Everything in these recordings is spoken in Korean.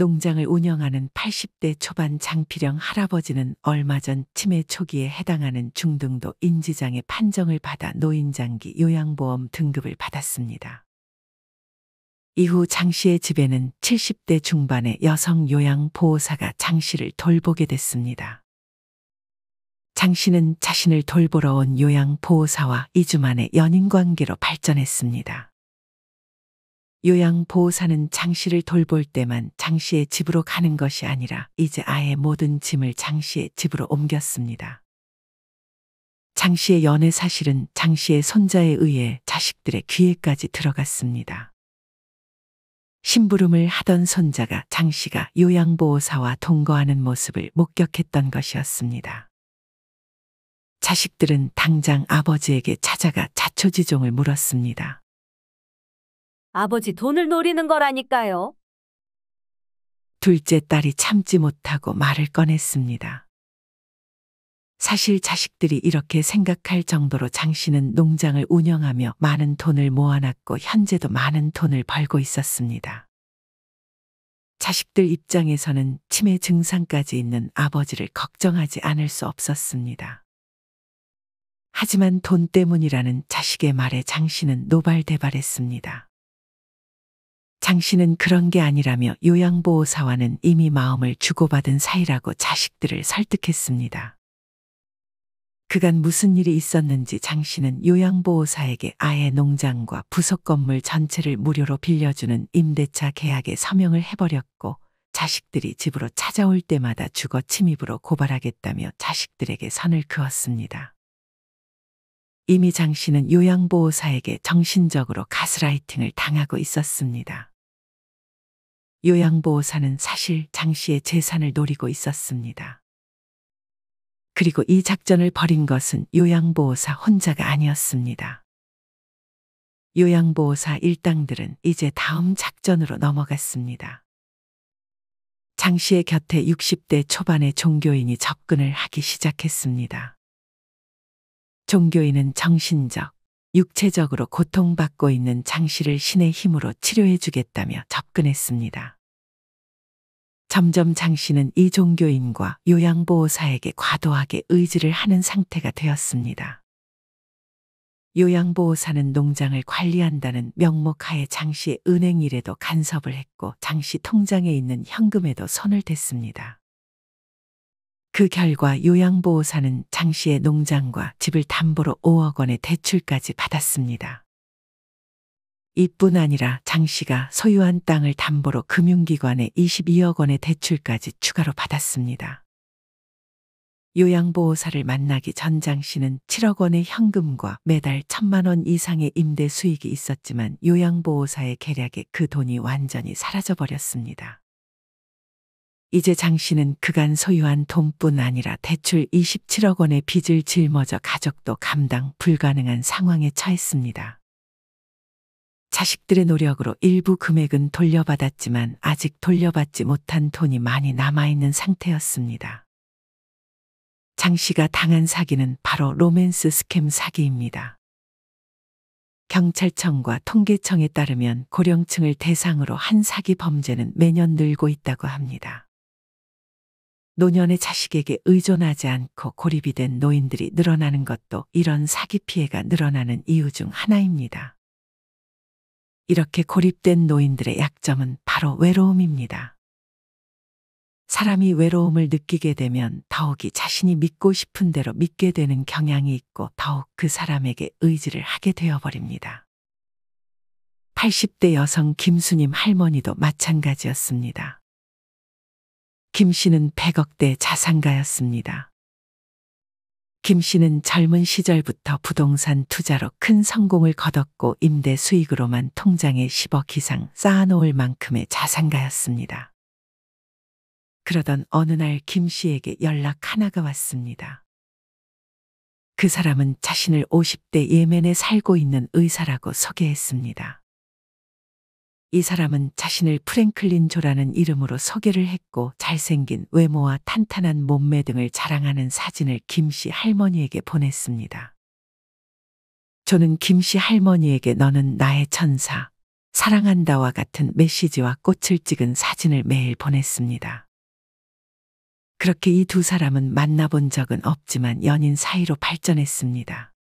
농장을 운영하는 80대 초반 장필영 할아버지는 얼마 전 치매 초기에 해당하는 중등도 인지장애 판정을 받아 노인장기 요양보험 등급을 받았습니다. 이후 장 씨의 집에는 70대 중반의 여성 요양보호사가 장 씨를 돌보게 됐습니다. 장 씨는 자신을 돌보러 온 요양보호사와 2주 만에 연인관계로 발전했습니다. 요양보호사는 장 씨를 돌볼 때만 장 씨의 집으로 가는 것이 아니라 이제 아예 모든 짐을 장 씨의 집으로 옮겼습니다. 장 씨의 연애 사실은 장 씨의 손자에 의해 자식들의 귀에까지 들어갔습니다. 심부름을 하던 손자가 장 씨가 요양보호사와 동거하는 모습을 목격했던 것이었습니다. 자식들은 당장 아버지에게 찾아가 자초지종을 물었습니다. 아버지 돈을 노리는 거라니까요. 둘째 딸이 참지 못하고 말을 꺼냈습니다. 사실 자식들이 이렇게 생각할 정도로 장 씨는 농장을 운영하며 많은 돈을 모아놨고 현재도 많은 돈을 벌고 있었습니다. 자식들 입장에서는 치매 증상까지 있는 아버지를 걱정하지 않을 수 없었습니다. 하지만 돈 때문이라는 자식의 말에 장 씨는 노발대발했습니다. 장 씨는 그런 게 아니라며 요양보호사와는 이미 마음을 주고받은 사이라고 자식들을 설득했습니다. 그간 무슨 일이 있었는지 장 씨는 요양보호사에게 아예 농장과 부속 건물 전체를 무료로 빌려주는 임대차 계약에 서명을 해버렸고 자식들이 집으로 찾아올 때마다 주거 침입으로 고발하겠다며 자식들에게 선을 그었습니다. 이미 장 씨는 요양보호사에게 정신적으로 가스라이팅을 당하고 있었습니다. 요양보호사는 사실 장 씨의 재산을 노리고 있었습니다. 그리고 이 작전을 벌인 것은 요양보호사 혼자가 아니었습니다. 요양보호사 일당들은 이제 다음 작전으로 넘어갔습니다. 장 씨의 곁에 60대 초반의 종교인이 접근을 하기 시작했습니다. 종교인은 정신적, 육체적으로 고통받고 있는 장 씨를 신의 힘으로 치료해 주겠다며 접근했습니다. 점점 장 씨는 이 종교인과 요양보호사에게 과도하게 의지를 하는 상태가 되었습니다. 요양보호사는 농장을 관리한다는 명목하에 장 씨의 은행 일에도 간섭을 했고 장 씨 통장에 있는 현금에도 손을 댔습니다. 그 결과 요양보호사는 장 씨의 농장과 집을 담보로 5억 원의 대출까지 받았습니다. 이뿐 아니라 장 씨가 소유한 땅을 담보로 금융기관에 22억 원의 대출까지 추가로 받았습니다. 요양보호사를 만나기 전 장 씨는 7억 원의 현금과 매달 1,000만 원 이상의 임대 수익이 있었지만 요양보호사의 계략에 그 돈이 완전히 사라져버렸습니다. 이제 장 씨는 그간 소유한 돈뿐 아니라 대출 27억 원의 빚을 짊어져 가족도 감당 불가능한 상황에 처했습니다. 자식들의 노력으로 일부 금액은 돌려받았지만 아직 돌려받지 못한 돈이 많이 남아있는 상태였습니다. 장 씨가 당한 사기는 바로 로맨스 스캠 사기입니다. 경찰청과 통계청에 따르면 고령층을 대상으로 한 사기 범죄는 매년 늘고 있다고 합니다. 노년의 자식에게 의존하지 않고 고립이 된 노인들이 늘어나는 것도 이런 사기 피해가 늘어나는 이유 중 하나입니다. 이렇게 고립된 노인들의 약점은 바로 외로움입니다. 사람이 외로움을 느끼게 되면 더욱이 자신이 믿고 싶은 대로 믿게 되는 경향이 있고 더욱 그 사람에게 의지를 하게 되어버립니다. 80대 여성 김수님 할머니도 마찬가지였습니다. 김 씨는 100억대 자산가였습니다. 김 씨는 젊은 시절부터 부동산 투자로 큰 성공을 거뒀고 임대 수익으로만 통장에 10억 이상 쌓아놓을 만큼의 자산가였습니다. 그러던 어느 날 김 씨에게 연락 하나가 왔습니다. 그 사람은 자신을 50대 예멘에 살고 있는 의사라고 소개했습니다. 이 사람은 자신을 프랭클린 조라는 이름으로 소개를 했고 잘생긴 외모와 탄탄한 몸매 등을 자랑하는 사진을 김 씨 할머니에게 보냈습니다. 조는 김 씨 할머니에게 너는 나의 천사, 사랑한다와 같은 메시지와 꽃을 찍은 사진을 매일 보냈습니다. 그렇게 이 두 사람은 만나본 적은 없지만 연인 사이로 발전했습니다.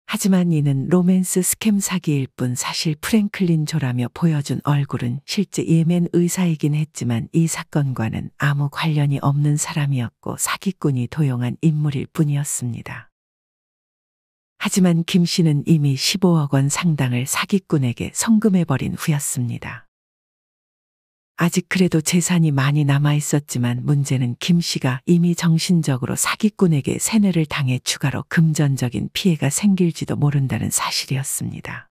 하지만 이는 로맨스 스캠 사기일 뿐 사실 프랭클린 조라며 보여준 얼굴은 실제 예멘 의사이긴 했지만 이 사건과는 아무 관련이 없는 사람이었고 사기꾼이 도용한 인물일 뿐이었습니다. 하지만 김 씨는 이미 15억 원 상당을 사기꾼에게 송금해버린 후였습니다. 아직 그래도 재산이 많이 남아 있었지만 문제는 김 씨가 이미 정신적으로 사기꾼에게 세뇌를 당해 추가로 금전적인 피해가 생길지도 모른다는 사실이었습니다.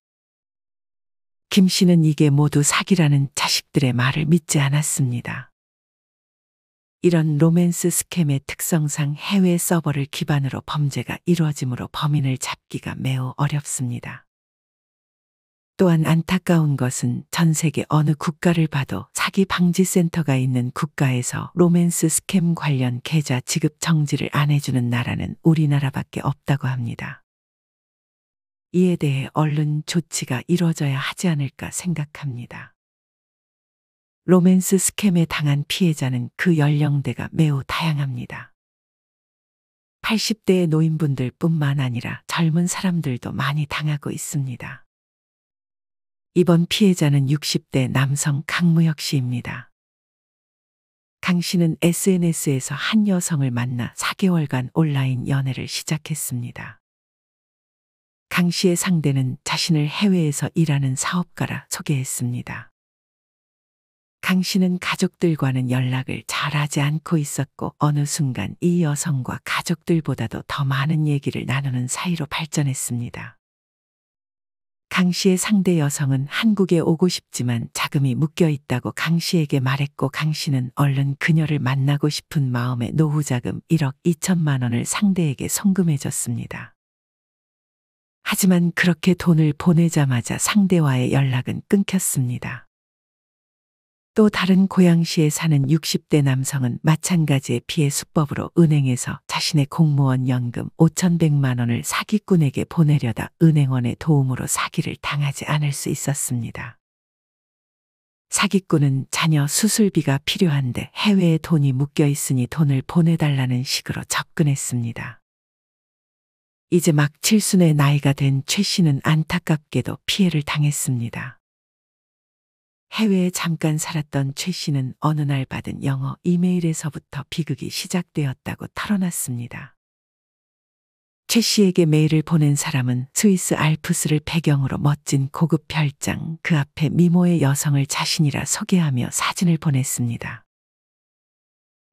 김 씨는 이게 모두 사기라는 자식들의 말을 믿지 않았습니다. 이런 로맨스 스캠의 특성상 해외 서버를 기반으로 범죄가 이루어지므로 범인을 잡기가 매우 어렵습니다. 또한 안타까운 것은 전 세계 어느 국가를 봐도 사기 방지 센터가 있는 국가에서 로맨스 스캠 관련 계좌 지급 정지를 안 해주는 나라는 우리나라밖에 없다고 합니다. 이에 대해 얼른 조치가 이루어져야 하지 않을까 생각합니다. 로맨스 스캠에 당한 피해자는 그 연령대가 매우 다양합니다. 80대의 노인분들 뿐만 아니라 젊은 사람들도 많이 당하고 있습니다. 이번 피해자는 60대 남성 강무혁 씨입니다. 강 씨는 SNS에서 한 여성을 만나 4개월간 온라인 연애를 시작했습니다. 강 씨의 상대는 자신을 해외에서 일하는 사업가라 소개했습니다. 강 씨는 가족들과는 연락을 잘하지 않고 있었고 어느 순간 이 여성과 가족들보다도 더 많은 얘기를 나누는 사이로 발전했습니다. 강 씨의 상대 여성은 한국에 오고 싶지만 자금이 묶여 있다고 강 씨에게 말했고 강 씨는 얼른 그녀를 만나고 싶은 마음에 노후자금 1억 2천만 원을 상대에게 송금해줬습니다. 하지만 그렇게 돈을 보내자마자 상대와의 연락은 끊겼습니다. 또 다른 고양시에 사는 60대 남성은 마찬가지의 피해 수법으로 은행에서 자신의 공무원 연금 5,100만 원을 사기꾼에게 보내려다 은행원의 도움으로 사기를 당하지 않을 수 있었습니다. 사기꾼은 자녀 수술비가 필요한데 해외에 돈이 묶여 있으니 돈을 보내달라는 식으로 접근했습니다. 이제 막 칠순의 나이가 된 최 씨는 안타깝게도 피해를 당했습니다. 해외에 잠깐 살았던 최 씨는 어느 날 받은 영어 이메일에서부터 비극이 시작되었다고 털어놨습니다. 최 씨에게 메일을 보낸 사람은 스위스 알프스를 배경으로 멋진 고급 별장, 그 앞에 미모의 여성을 자신이라 소개하며 사진을 보냈습니다.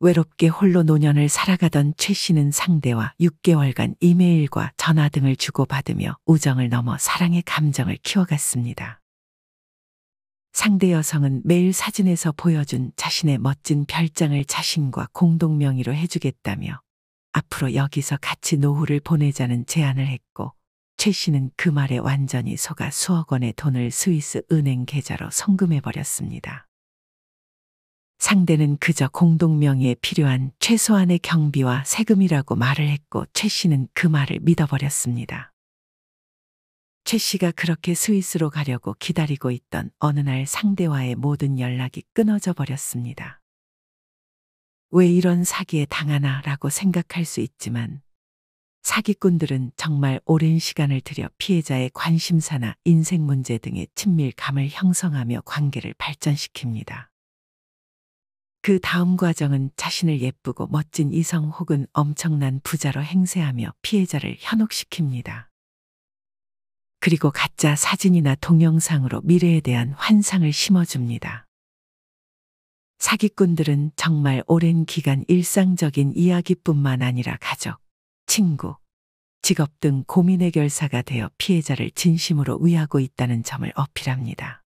외롭게 홀로 노년을 살아가던 최 씨는 상대와 6개월간 이메일과 전화 등을 주고받으며 우정을 넘어 사랑의 감정을 키워갔습니다. 상대 여성은 메일 사진에서 보여준 자신의 멋진 별장을 자신과 공동 명의로 해주겠다며 앞으로 여기서 같이 노후를 보내자는 제안을 했고 최 씨는 그 말에 완전히 속아 수억 원의 돈을 스위스 은행 계좌로 송금해버렸습니다. 상대는 그저 공동 명의에 필요한 최소한의 경비와 세금이라고 말을 했고 최 씨는 그 말을 믿어버렸습니다. 최 씨가 그렇게 스위스로 가려고 기다리고 있던 어느 날 상대와의 모든 연락이 끊어져 버렸습니다. 왜 이런 사기에 당하나 라고 생각할 수 있지만 사기꾼들은 정말 오랜 시간을 들여 피해자의 관심사나 인생 문제 등의 친밀감을 형성하며 관계를 발전시킵니다. 그 다음 과정은 자신을 예쁘고 멋진 이성 혹은 엄청난 부자로 행세하며 피해자를 현혹시킵니다. 그리고 가짜 사진이나 동영상으로 미래에 대한 환상을 심어줍니다. 사기꾼들은 정말 오랜 기간 일상적인 이야기뿐만 아니라 가족, 친구, 직업 등 고민 해결사가 되어 피해자를 진심으로 위하고 있다는 점을 어필합니다.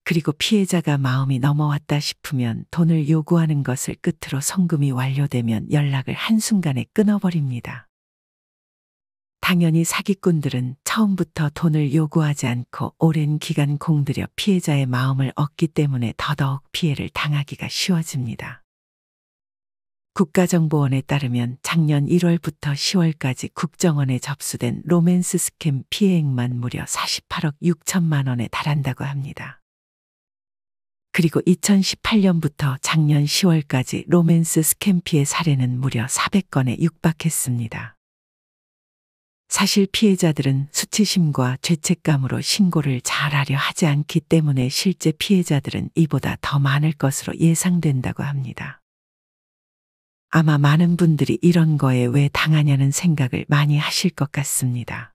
그리고 피해자가 마음이 넘어왔다 싶으면 돈을 요구하는 것을 끝으로 송금이 완료되면 연락을 한순간에 끊어버립니다. 당연히 사기꾼들은 처음부터 돈을 요구하지 않고 오랜 기간 공들여 피해자의 마음을 얻기 때문에 더더욱 피해를 당하기가 쉬워집니다. 국가정보원에 따르면 작년 1월부터 10월까지 국정원에 접수된 로맨스 스캠 피해액만 무려 48억 6천만 원에 달한다고 합니다. 그리고 2018년부터 작년 10월까지 로맨스 스캠 피해 사례는 무려 400건에 육박했습니다. 사실 피해자들은 수치심과 죄책감으로 신고를 잘하려 하지 않기 때문에 실제 피해자들은 이보다 더 많을 것으로 예상된다고 합니다. 아마 많은 분들이 이런 거에 왜 당하냐는 생각을 많이 하실 것 같습니다.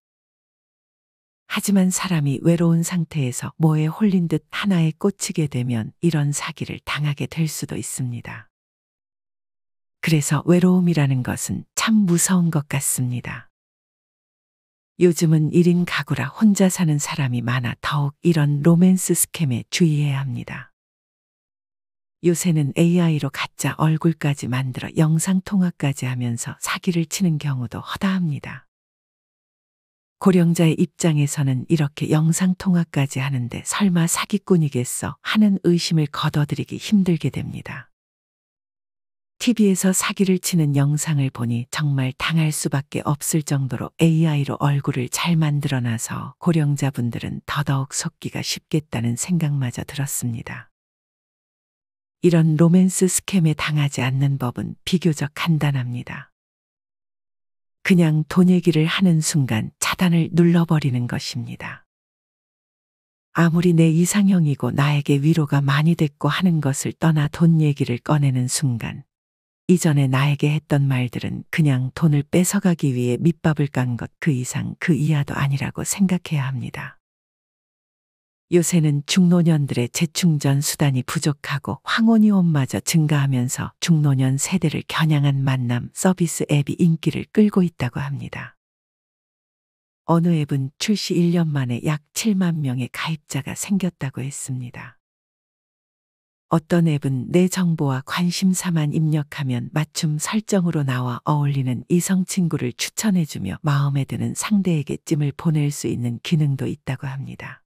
하지만 사람이 외로운 상태에서 뭐에 홀린 듯 하나에 꽂히게 되면 이런 사기를 당하게 될 수도 있습니다. 그래서 외로움이라는 것은 참 무서운 것 같습니다. 요즘은 1인 가구라 혼자 사는 사람이 많아 더욱 이런 로맨스 스캠에 주의해야 합니다. 요새는 AI로 가짜 얼굴까지 만들어 영상통화까지 하면서 사기를 치는 경우도 허다합니다. 고령자의 입장에서는 이렇게 영상통화까지 하는데 설마 사기꾼이겠어 하는 의심을 거둬들이기 힘들게 됩니다. TV에서 사기를 치는 영상을 보니 정말 당할 수밖에 없을 정도로 AI로 얼굴을 잘 만들어놔서 고령자분들은 더더욱 속기가 쉽겠다는 생각마저 들었습니다. 이런 로맨스 스캠에 당하지 않는 법은 비교적 간단합니다. 그냥 돈 얘기를 하는 순간 차단을 눌러버리는 것입니다. 아무리 내 이상형이고 나에게 위로가 많이 됐고 하는 것을 떠나 돈 얘기를 꺼내는 순간 이전에 나에게 했던 말들은 그냥 돈을 뺏어가기 위해 밑밥을 깐 것 그 이상 그 이하도 아니라고 생각해야 합니다. 요새는 중노년들의 재충전 수단이 부족하고 황혼이혼마저 증가하면서 중노년 세대를 겨냥한 만남 서비스 앱이 인기를 끌고 있다고 합니다. 어느 앱은 출시 1년 만에 약 7만 명의 가입자가 생겼다고 했습니다. 어떤 앱은 내 정보와 관심사만 입력하면 맞춤 설정으로 나와 어울리는 이성 친구를 추천해주며 마음에 드는 상대에게 찜을 보낼 수 있는 기능도 있다고 합니다.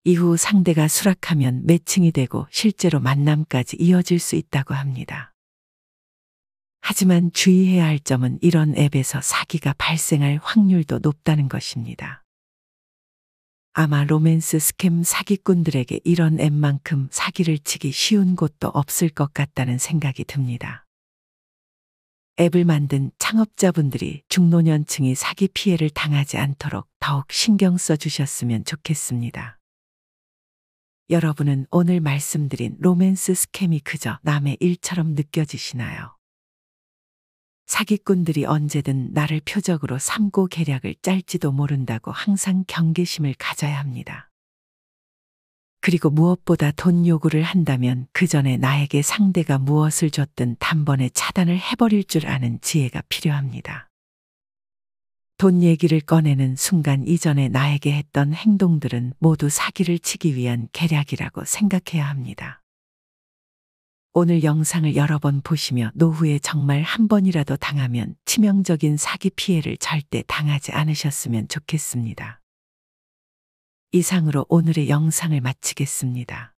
이후 상대가 수락하면 매칭이 되고 실제로 만남까지 이어질 수 있다고 합니다. 하지만 주의해야 할 점은 이런 앱에서 사기가 발생할 확률도 높다는 것입니다. 아마 로맨스 스캠 사기꾼들에게 이런 앱만큼 사기를 치기 쉬운 곳도 없을 것 같다는 생각이 듭니다. 앱을 만든 창업자분들이 중노년층이 사기 피해를 당하지 않도록 더욱 신경 써 주셨으면 좋겠습니다. 여러분은 오늘 말씀드린 로맨스 스캠이 그저 남의 일처럼 느껴지시나요? 사기꾼들이 언제든 나를 표적으로 삼고 계략을 짤지도 모른다고 항상 경계심을 가져야 합니다. 그리고 무엇보다 돈 요구를 한다면 그 전에 나에게 상대가 무엇을 줬든 단번에 차단을 해버릴 줄 아는 지혜가 필요합니다. 돈 얘기를 꺼내는 순간 이전에 나에게 했던 행동들은 모두 사기를 치기 위한 계략이라고 생각해야 합니다. 오늘 영상을 여러 번 보시며 노후에 정말 한 번이라도 당하면 치명적인 사기 피해를 절대 당하지 않으셨으면 좋겠습니다. 이상으로 오늘의 영상을 마치겠습니다.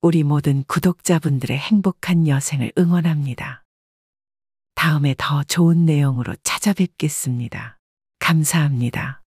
우리 모든 구독자분들의 행복한 여생을 응원합니다. 다음에 더 좋은 내용으로 찾아뵙겠습니다. 감사합니다.